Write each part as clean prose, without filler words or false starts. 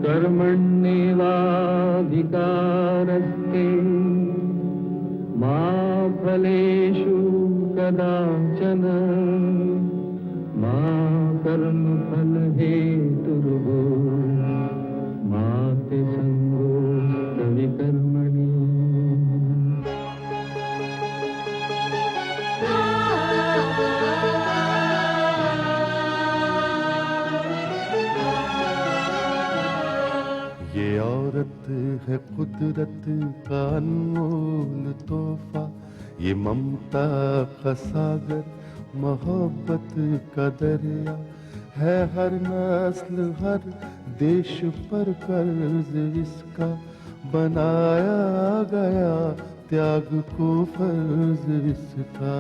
कर्मण्येवाधिकारस्ते मा फलेषु कदाचन मा कर्मफलहेतुर्भो मा ते सङ्गोऽस्त्वपि कर्मणि। ये औरत है कुदरत का अनमोल तोहफा, ये ममता का सागर, मोहब्बत का दरिया है। हर नस्ल हर देश पर कर्ज इसका बनाया गया, त्याग को फर्ज इसका।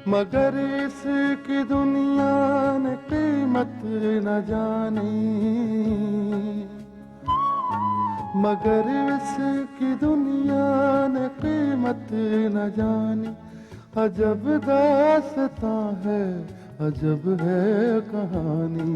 मगर इसकी दुनिया ने कीमत न जानी, मगर इसकी दुनिया ने कीमत न जानी। अजब दास्तां है, अजब है कहानी।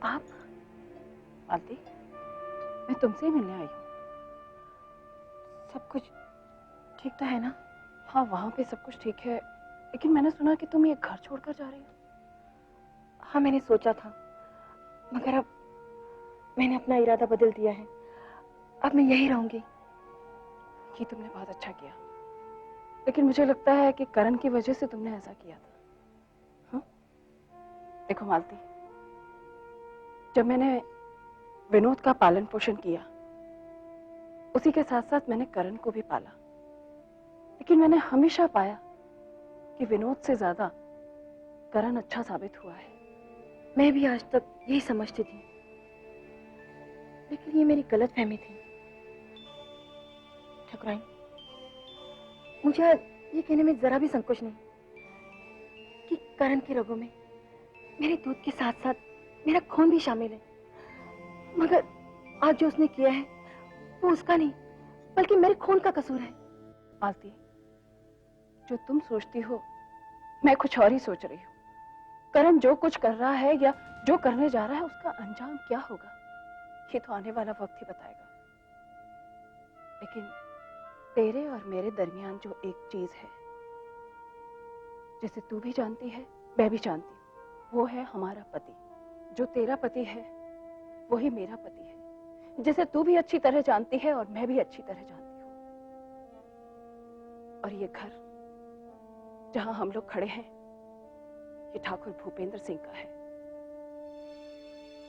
आप? मालती, मैं तुमसे ही मिलने आई हूँ। सब कुछ ठीक तो है ना? हाँ, वहाँ पे सब कुछ ठीक है, लेकिन मैंने सुना कि तुम ये घर छोड़कर जा रही हो। हाँ, मैंने सोचा था, मगर अब मैंने अपना इरादा बदल दिया है। अब मैं यही रहूंगी। ये तुमने बहुत अच्छा किया, लेकिन मुझे लगता है कि करण की वजह से तुमने ऐसा किया था। हाँ? देखो मालती, जब मैंने विनोद का पालन पोषण किया, उसी के साथ साथ मैंने करण को भी पाला, लेकिन मैंने हमेशा पाया कि विनोद से ज्यादा करण अच्छा साबित हुआ है। मैं भी आज तक यही समझती थी, लेकिन ये मेरी गलतफहमी थी। ठकुराइन, मुझे ये कहने में जरा भी संकोच नहीं कि करण की रगों में मेरे दूध के साथ साथ मेरा खून भी शामिल है। मगर आज जो उसने किया है वो उसका नहीं, बल्कि मेरे खून का कसूर है। मालती, जो तुम सोचती हो मैं कुछ और ही सोच रही हूँ। करण जो कुछ कर रहा है या जो करने जा रहा है, उसका अंजाम क्या होगा ये तो आने वाला वक्त ही बताएगा। लेकिन तेरे और मेरे दरमियान जो एक चीज है, जिसे तू भी जानती है, मैं भी जानती हूँ, वो है हमारा पति। जो तेरा पति है वही मेरा पति है, जिसे तू भी अच्छी तरह जानती है और मैं भी अच्छी तरह जानती हूँ। और ये घर जहां हम लोग खड़े हैं, ये ठाकुर भूपेंद्र सिंह का है।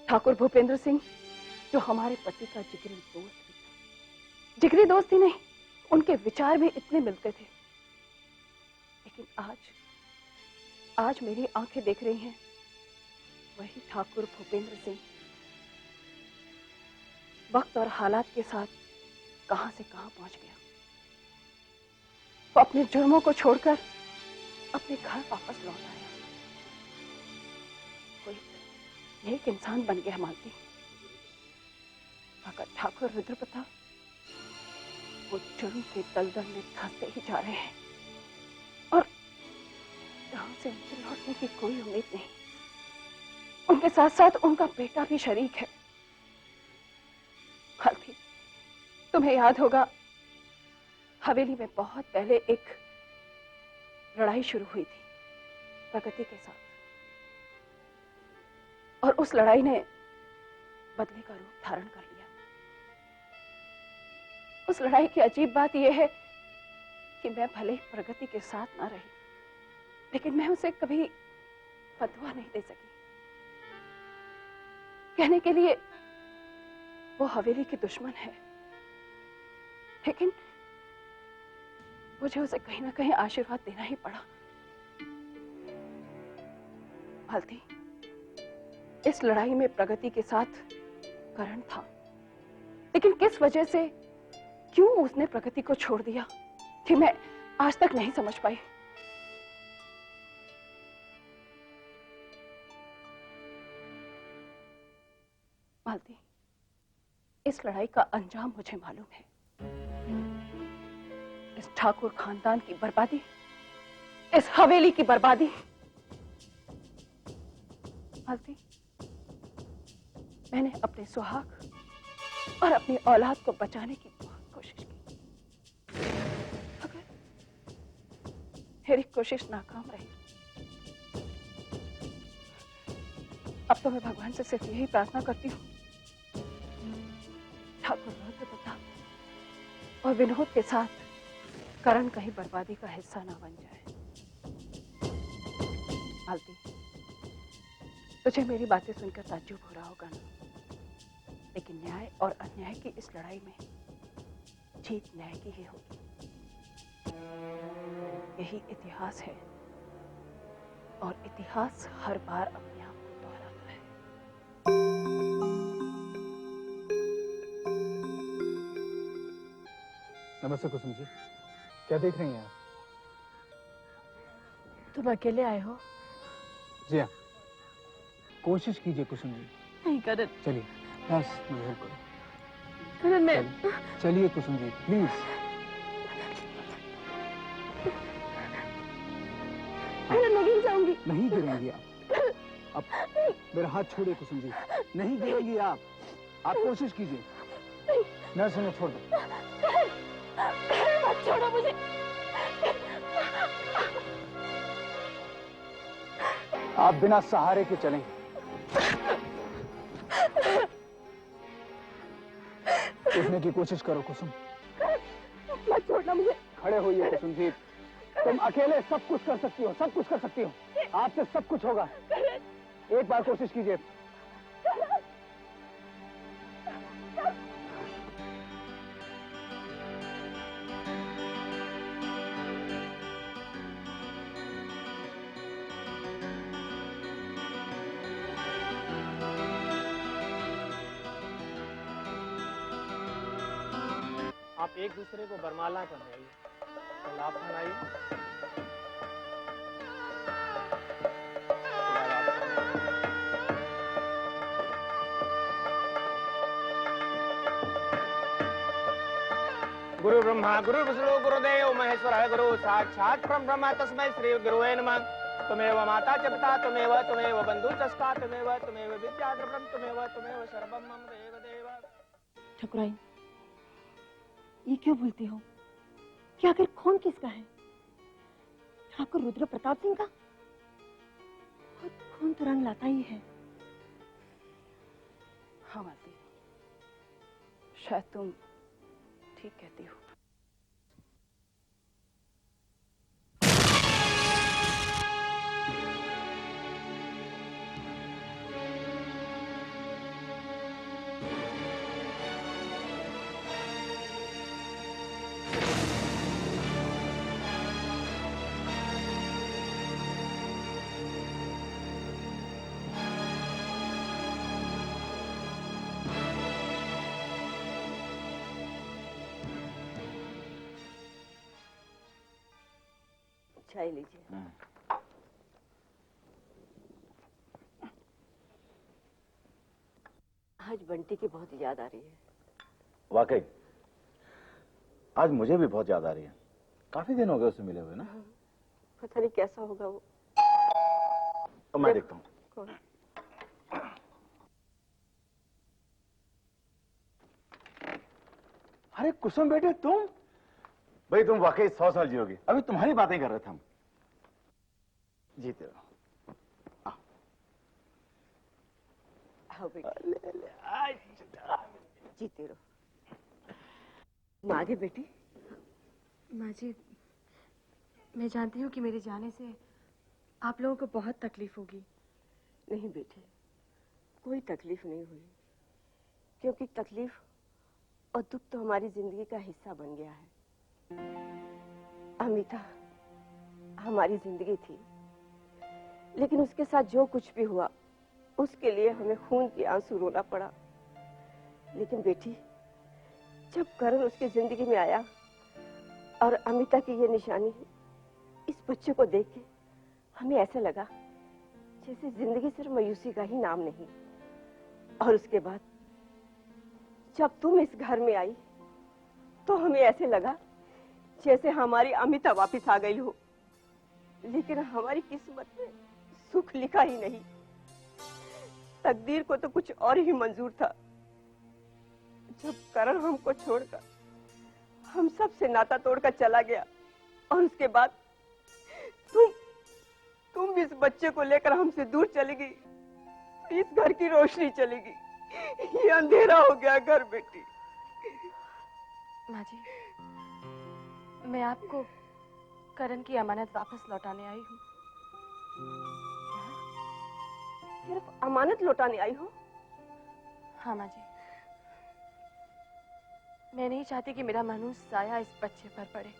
ठाकुर भूपेंद्र सिंह जो हमारे पति का जिगरी दोस्त भी था। जिगरी दोस्त ही नहीं, उनके विचार भी इतने मिलते थे। लेकिन आज मेरी आंखें देख रही हैं वही ठाकुर भूपेंद्र सिंह वक्त और हालात के साथ कहां से कहां पहुंच गया। वो अपने जुर्मों को छोड़कर अपने घर वापस लौट आया। कोई नेक इंसान बन गया मालती। मगर ठाकुर रुद्रप्रताप वो जुर्म के दलदल में धंसते ही जा रहे हैं और यहाँ से उनके लौटने की कोई उम्मीद नहीं। उनके साथ साथ उनका बेटा भी शरीक है। मालती, तुम्हें याद होगा हवेली में बहुत पहले एक लड़ाई शुरू हुई थी प्रगति के साथ, और उस लड़ाई ने बदले का रूप धारण कर लिया। उस लड़ाई की अजीब बात यह है कि मैं भले ही प्रगति के साथ ना रही, लेकिन मैं उसे कभी फतवा नहीं दे सकी। कहने के लिए वो हवेली की दुश्मन है, लेकिन मुझे उसे कहीं ना कहीं आशीर्वाद देना ही पड़ा। मालती, इस लड़ाई में प्रगति के साथ करण था, लेकिन किस वजह से, क्यों उसने प्रगति को छोड़ दिया कि मैं आज तक नहीं समझ पाई। मालती, इस लड़ाई का अंजाम मुझे मालूम है। इस ठाकुर खानदान की बर्बादी, इस हवेली की बर्बादी। मालती, मैंने अपने सुहाग और अपनी औलाद को बचाने की बहुत कोशिश की, मगर मेरी कोशिश नाकाम रही। अब तो मैं भगवान से सिर्फ यही प्रार्थना करती हूँ, ठाकुर रुद्र प्रताप और विनोद के साथ करण कहीं बर्बादी का हिस्सा ना बन जाए। मालती, तुझे मेरी बातें सुनकर ताज्जुब हो रहा होगा ना, लेकिन न्याय और अन्याय की इस लड़ाई में जीत न्याय की ही होगी। यही इतिहास है, और इतिहास हर बार अपने आप को दोहराता है। नमस्ते कुसुम जी, क्या देख रही हैं आप? तुम अकेले आए हो? जी हाँ, कोशिश कीजिए कुसुम जी। नहीं करण, चलिए बस मुझे हेल्प करो। करण मैं चलिए कुसुम जी प्लीज। करण मैं गिर जाऊंगी। नहीं गिरेंगी आप। अब मेरा हाथ छोड़िए कुसुम जी, नहीं गिरेंगी आप कोशिश कीजिए। नर्स ने छोड़ दो। मत छोड़ो मुझे। आप बिना सहारे के चलेंगे। उठने की कोशिश करो कुसुम। मत छोड़ना मुझे। खड़े होइए कुसुम जी, तुम अकेले सब कुछ कर सकती हो, सब कुछ कर सकती हो। आपसे सब कुछ होगा। एक बार कोशिश कीजिए। आप एक दूसरे को बरमाला पहनाइए, सलाब पहनाइए। गुरु ब्रह्मा गुरु विष्णु गुरुदेव महेश्वर गुरु साक्षात् ब्रह्म तस्मै श्री गुरुवे नमः। त्वमेव माता च पिता त्वमेव बंधु च सखा त्वमेव विद्या द्रविणं त्वमेव सर्वं मम देव। ठकुराइन, ये क्यों बोलते हो कि आखिर खून किसका है? ठाकुर रुद्र प्रताप सिंह का? खुद खून तो रंग लाता ही है। हाँ मालती, शायद तुम ठीक कहती हो। चाय लीजिए। आज बंटी की बहुत याद आ रही है। वाकई आज मुझे भी बहुत याद आ रही है। काफी दिन हो गए उससे मिले हुए ना। पता नहीं कैसा होगा वो। तो मैं देखता हूँ। कौन? अरे कुसुम बेटे, तुम भाई तुम वाकई 100 साल जियोगी। अभी तुम्हारी बातें कर रहे थे हम। जीते रहो। आओ बेटा, जीते रहो। माँ जी बेटी। माँ जी, मैं जानती हूँ कि मेरे जाने से आप लोगों को बहुत तकलीफ होगी। नहीं बेटे, कोई तकलीफ नहीं हुई, क्योंकि तकलीफ और दुख तो हमारी जिंदगी का हिस्सा बन गया है। अमिता हमारी जिंदगी थी, लेकिन उसके साथ जो कुछ भी हुआ उसके लिए हमें खून के आंसू रोना पड़ा। लेकिन बेटी, जब करण उसकी जिंदगी में आया और अमिता की ये निशानी, इस बच्चे को देख के हमें ऐसा लगा जैसे जिंदगी सिर्फ मायूसी का ही नाम नहीं। और उसके बाद जब तुम इस घर में आई तो हमें ऐसे लगा जैसे हमारी अमिता वापस आ गई हो। लेकिन हमारी किस्मत में सुख लिखा ही नहीं, तकदीर को तो कुछ और ही मंजूर था। जब करण हमको छोड़कर हम सब से नाता तोड़कर चला गया और उसके बाद तुम इस बच्चे को लेकर हमसे दूर चली गई। इस घर की रोशनी चली गई, ये अंधेरा हो गया घर बेटी। माँ जी, मैं आपको करण की अमानत वापस लौटाने आई हूँ। सिर्फ अमानत लौटाने आई हो? हाँ माँ जी, मैं नहीं चाहती कि मेरा मनहूस साया इस बच्चे पर पड़े।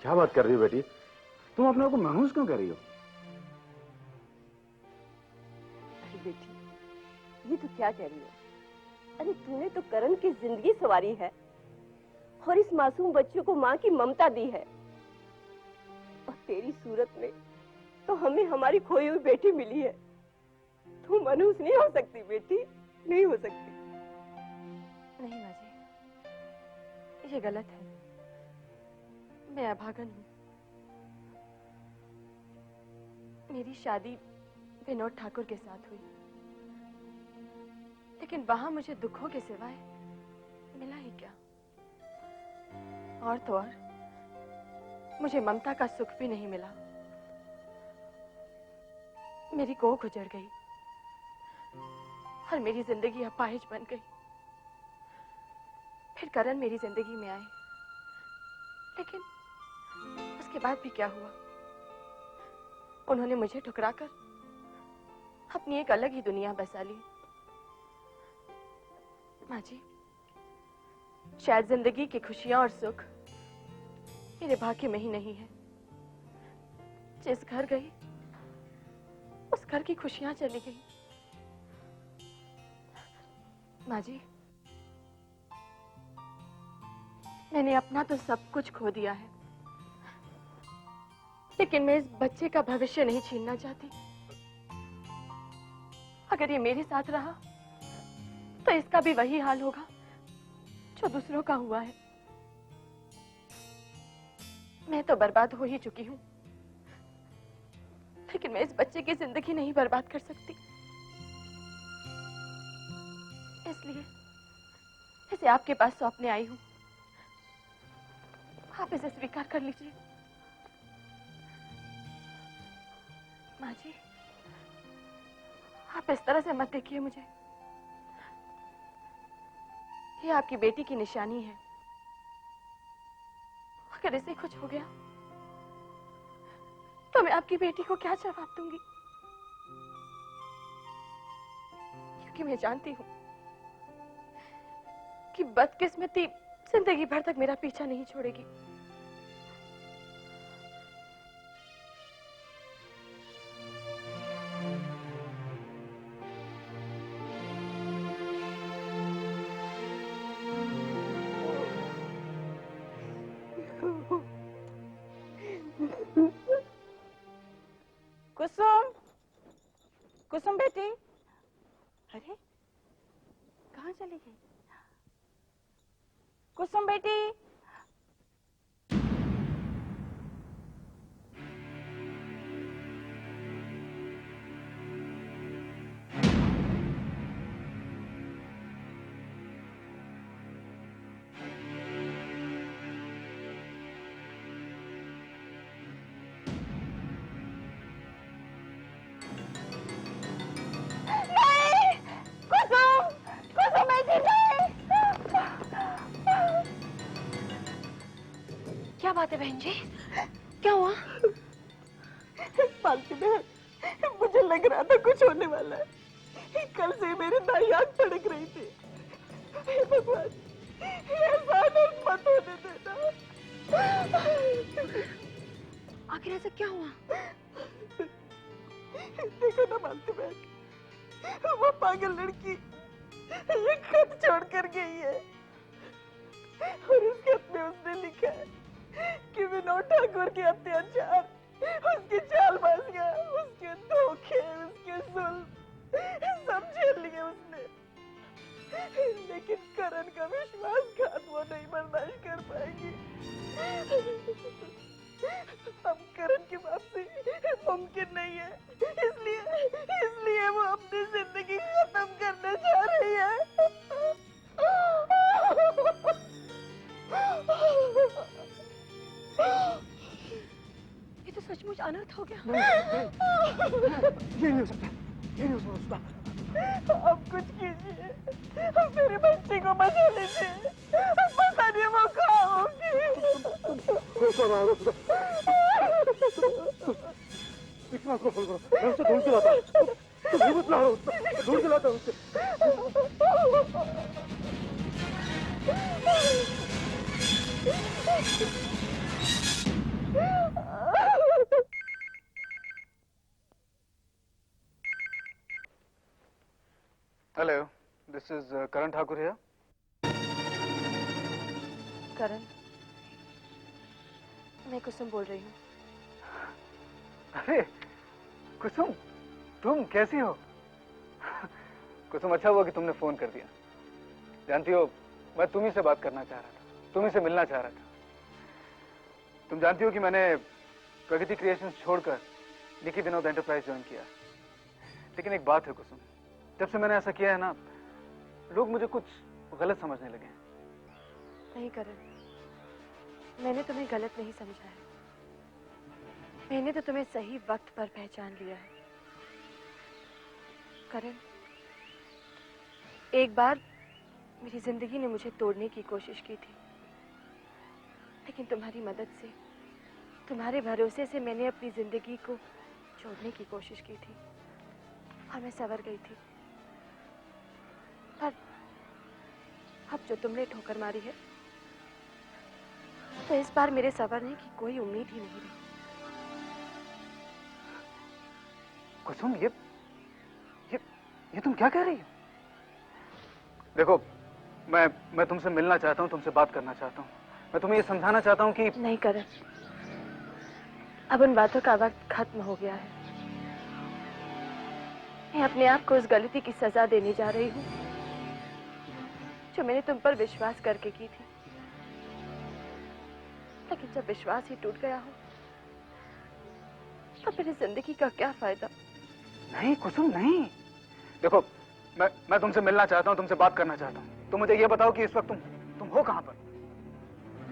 क्या बात कर रही हो बेटी? तुम अपने आप को मनहूस क्यों कर रही हो? अरे बेटी, ये तो क्या कह रही हो? अरे तूने तो करण की जिंदगी संवारी है और इस मासूम बच्चे को माँ की ममता दी है। और तेरी सूरत में तो हमें हमारी खोई हुई बेटी मिली है। तू मनहूस नहीं हो सकती बेटी, नहीं हो सकती। नहीं माँ जी, ये गलत है। मैं अभागन हूँ। मेरी शादी विनोद ठाकुर के साथ हुई, लेकिन वहां मुझे दुखों के सिवाय मिला ही क्या। और तो और मुझे ममता का सुख भी नहीं मिला। मेरी कोख उजड़ गई और मेरी जिंदगी अपाहिज बन गई। फिर करण मेरी जिंदगी में आए, लेकिन उसके बाद भी क्या हुआ? उन्होंने मुझे ठुकराकर अपनी एक अलग ही दुनिया बसा ली। माँ जी, शायद जिंदगी की खुशियां और सुख मेरे भाग्य में ही नहीं है। जिस घर गई उस घर की खुशियां चली गई। माँ जी, मैंने अपना तो सब कुछ खो दिया है, लेकिन मैं इस बच्चे का भविष्य नहीं छीनना चाहती। अगर ये मेरे साथ रहा तो इसका भी वही हाल होगा जो दूसरों का हुआ है। मैं तो बर्बाद हो ही चुकी हूँ, लेकिन मैं इस बच्चे की जिंदगी नहीं बर्बाद कर सकती। इसलिए इसे आपके पास सौंपने आई हूँ। आप इसे स्वीकार कर लीजिए। माँ जी, आप इस तरह से मत देखिए मुझे। ये आपकी बेटी की निशानी है। अगर इसे कुछ हो गया तो मैं आपकी बेटी को क्या जवाब दूंगी? क्योंकि मैं जानती हूं कि बदकिस्मती जिंदगी भर तक मेरा पीछा नहीं छोड़ेगी। कुसुम, कुसुम बेटी, अरे कहाँ चली गई? कुसुम बेटी, क्या बात है बहन जी? क्या हुआ? पालतू बहन, मुझे लग रहा था कुछ होने वाला है। कल से मेरी दाई आंख तड़क रही थी। हे भगवान, एहसान मत होने देना। आखिर ऐसा क्या हुआ? देखो ना मालती बहन, वो पागल लड़की ये खत छोड़ कर गई है और उस खत में उसने लिखा है कि विनोद ठाकुर के अत्याचार, उसकी चालबाजियां, उसके धोखे, उसके जुल्म सब झेल लिए उसने, लेकिन करण का विश्वासघात वो नहीं बर्दाश्त कर पाएगी। अब करण की वापसी मुमकिन नहीं है, इसलिए वो अपनी जिंदगी खत्म करने जा रही है। ये तो सचमुच अनर्थ हो गया। ये नहीं हो सकता, ये नहीं हो सकता। अब कुछ कीजिए, अब मेरे बच्चे को बचा लीजिए, पता नहीं वो कहाँ होगी। इतना को फोन करो, मैं उसे ढूंढ के लाता हूँ। तुम हिम्मत ना हो, ढूंढ के लाता हूँ उसे। Hello, this is Karan Thakur here. करण, मैं कुसुम बोल रही हूँ। अरे कुसुम, तुम कैसी हो? कुसुम, अच्छा हुआ कि तुमने फोन कर दिया। जानती हो, मैं तुम्ही से बात करना चाह रहा था, तुम्ही से मिलना चाह रहा था। तुम जानती हो कि मैंने प्रगति क्रिएशंस छोड़कर निकी विनोद एंटरप्राइज ज्वाइन किया। लेकिन एक बात है कुसुम, जब से मैंने ऐसा किया है ना, लोग मुझे कुछ गलत समझने लगे हैं। नहीं करण, मैंने तुम्हें गलत नहीं समझा है। मैंने तो तुम्हें सही वक्त पर पहचान लिया है। करण, एक बार मेरी जिंदगी ने मुझे तोड़ने की कोशिश की थी, लेकिन तुम्हारी मदद से, तुम्हारे भरोसे से मैंने अपनी जिंदगी को जोड़ने की कोशिश की थी और मैं संवर गई थी। पर अब जो तुमने ठोकर मारी है, तो इस बार मेरे संवरने की कोई उम्मीद ही नहीं रही। कुसुम, ये तुम क्या कह रही हो? देखो, मैं तुमसे मिलना चाहता हूँ, तुमसे बात करना चाहता हूँ। मैं तुम्हें ये समझाना चाहता हूँ कि नहीं करण, अब उन बातों का वक्त खत्म हो गया है। मैं अपने आप को उस गलती की सजा देने जा रही हूँ जो मैंने तुम पर विश्वास करके की थी। लेकिन जब विश्वास ही टूट गया हो, तो मेरी जिंदगी का क्या फायदा? नहीं कुसुम, नहीं। देखो, मैं तुमसे मिलना चाहता हूँ, तुमसे बात करना चाहता हूँ। तो मुझे ये बताओ कि इस वक्त तुम हो कहाँ पर?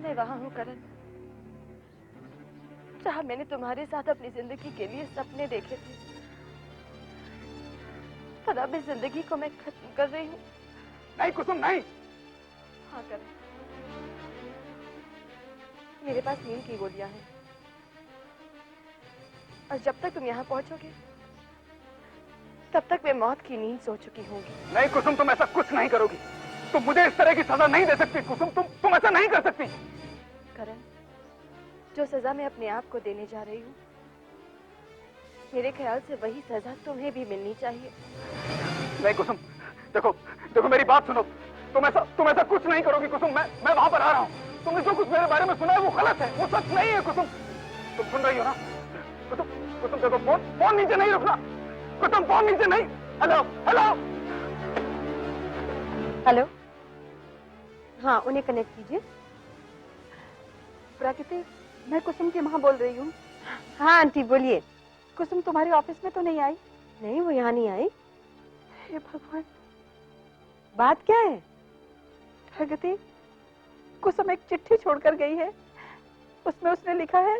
मैं वहां हूँ करण, जहाँ मैंने तुम्हारे साथ अपनी जिंदगी के लिए सपने देखे थे। पर अब इस जिंदगी को मैं खत्म कर रही हूँ। नहीं कुसुम, नहीं। हाँ करण, मेरे पास नींद की गोलियां हैं, और जब तक तुम यहाँ पहुंचोगे, तब तक मैं मौत की नींद सो चुकी होंगी। नहीं कुसुम, तुम ऐसा कुछ नहीं करोगी। तुम मुझे इस तरह की सजा नहीं दे सकती कुसुम। तुम ऐसा नहीं कर सकती। करण, जो सजा मैं अपने आप को देने जा रही हूँ, मेरे ख्याल से वही सजा तुम्हें भी मिलनी चाहिए। नहीं कुसुम, देखो मेरी बात सुनो। तुम ऐसा कुछ नहीं करोगी कुसुम। मैं वहां पर आ रहा हूँ। तुमने जो कुछ मेरे बारे में सुना है वो गलत है, वो सच नहीं है कुसुम। तुम सुन रही हो ना? कुसुम देखो, फोन नीचे नहीं रखना। कुसुम, फोन नीचे नहीं। हेलो हेलो हेलो, हाँ, उन्हें कनेक्ट कीजिए। प्रकृति, मैं कुसुम की माँ बोल रही हूँ। हाँ आंटी, बोलिए। कुसुम तुम्हारे ऑफिस में तो नहीं आई? नहीं, वो यहाँ नहीं आई। हे भगवान, बात क्या है? प्रकृति, कुसुम एक चिट्ठी छोड़कर गई है। उसमें उसने लिखा है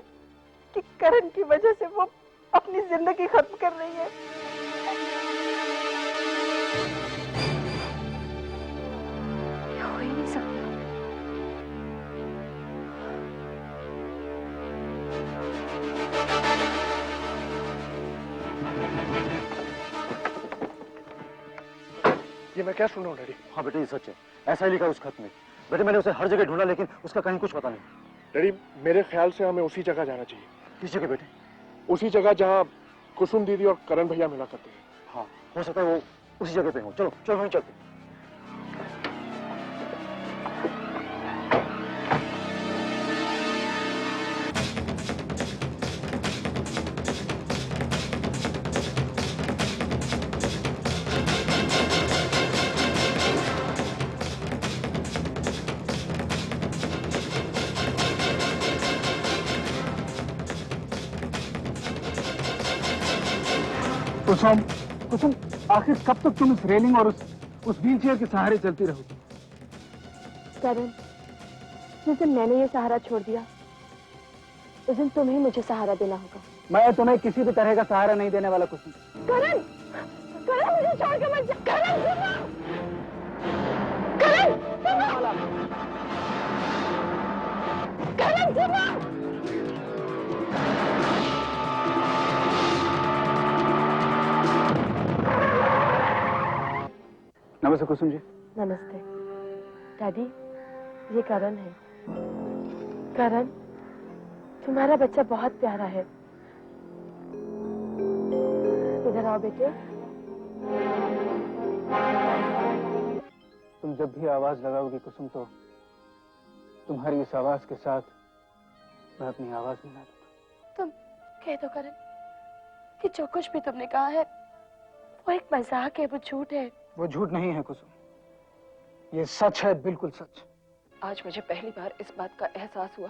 कि करण की वजह से वो अपनी जिंदगी खत्म कर रही है। हो ही नहीं सकता। ये मैं क्या सुन रहा हूँ डैडी? हाँ बेटे, ये सच है। ऐसा ही लिखा उस खत में। बेटे मैंने उसे हर जगह ढूंढा लेकिन उसका कहीं कुछ पता नहीं। डैडी मेरे ख्याल से हमें उसी जगह जाना चाहिए। किस जगह बेटे? उसी जगह जहाँ कुसुम दीदी और करण भैया मिला करते हैं। हाँ हो सकता है वो उसी जगह पे हो। चलो चलो वहीं चलते। कुसुम, कुसुम आखिर कब तक तुम इस रेलिंग और उस व्हील चेयर के सहारे चलती रहोगी? करण, जिस दिन मैंने ये सहारा छोड़ दिया उस दिन तुम्हें मुझे सहारा देना होगा। मैं तुम्हें किसी भी तरह का सहारा नहीं देने वाला कुसुम। करण, करण मुझे छोड़ के मत जा। करण सुनो, करण सुनो, करण सुनो। नमस्ते कुसुम जी। नमस्ते दादी, ये करण है। करण, तुम्हारा बच्चा बहुत प्यारा है। इधर आओ बेटे। तुम जब भी आवाज लगाओगी कुसुम तो तुम्हारी इस आवाज के साथ मैं अपनी आवाज मिला दूंगा। तुम कह दो करण कि जो कुछ भी तुमने कहा है वो एक मजाक है, वो झूठ है। वो झूठ नहीं है कुसुम, ये सच है, बिल्कुल सच। आज मुझे पहली बार इस बात का एहसास हुआ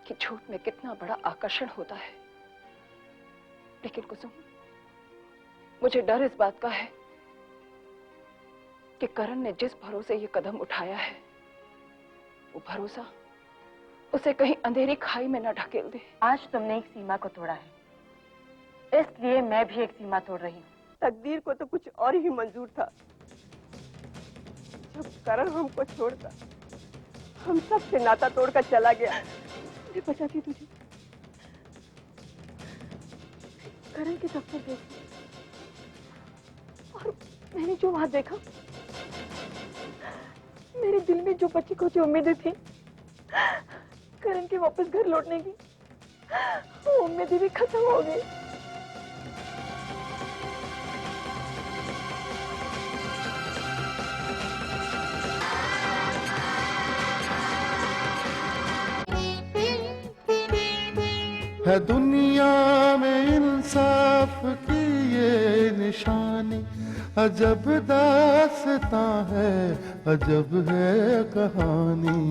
कि झूठ में कितना बड़ा आकर्षण होता है। लेकिन कुसुम, मुझे डर इस बात का है कि करण ने जिस भरोसे ये कदम उठाया है वो भरोसा उसे कहीं अंधेरी खाई में न ढकेल दे। आज तुमने एक सीमा को तोड़ा है, इसलिए मैं भी एक सीमा तोड़ रही हूँ। तकदीर को तो कुछ और ही मंजूर था। जब करण हमको छोड़कर हम सब से नाता तोड़कर चला गया। मैं बचाती तुझे। करण के दफ्तर गई और मैंने जो वहां देखा, मेरे दिल में जो बची कुछ उम्मीदें थी करण के वापस घर लौटने की, वो उम्मीदें भी खत्म हो गई। है दुनिया में इंसाफ की ये निशानी, अजब दास्तां है, अजब है कहानी।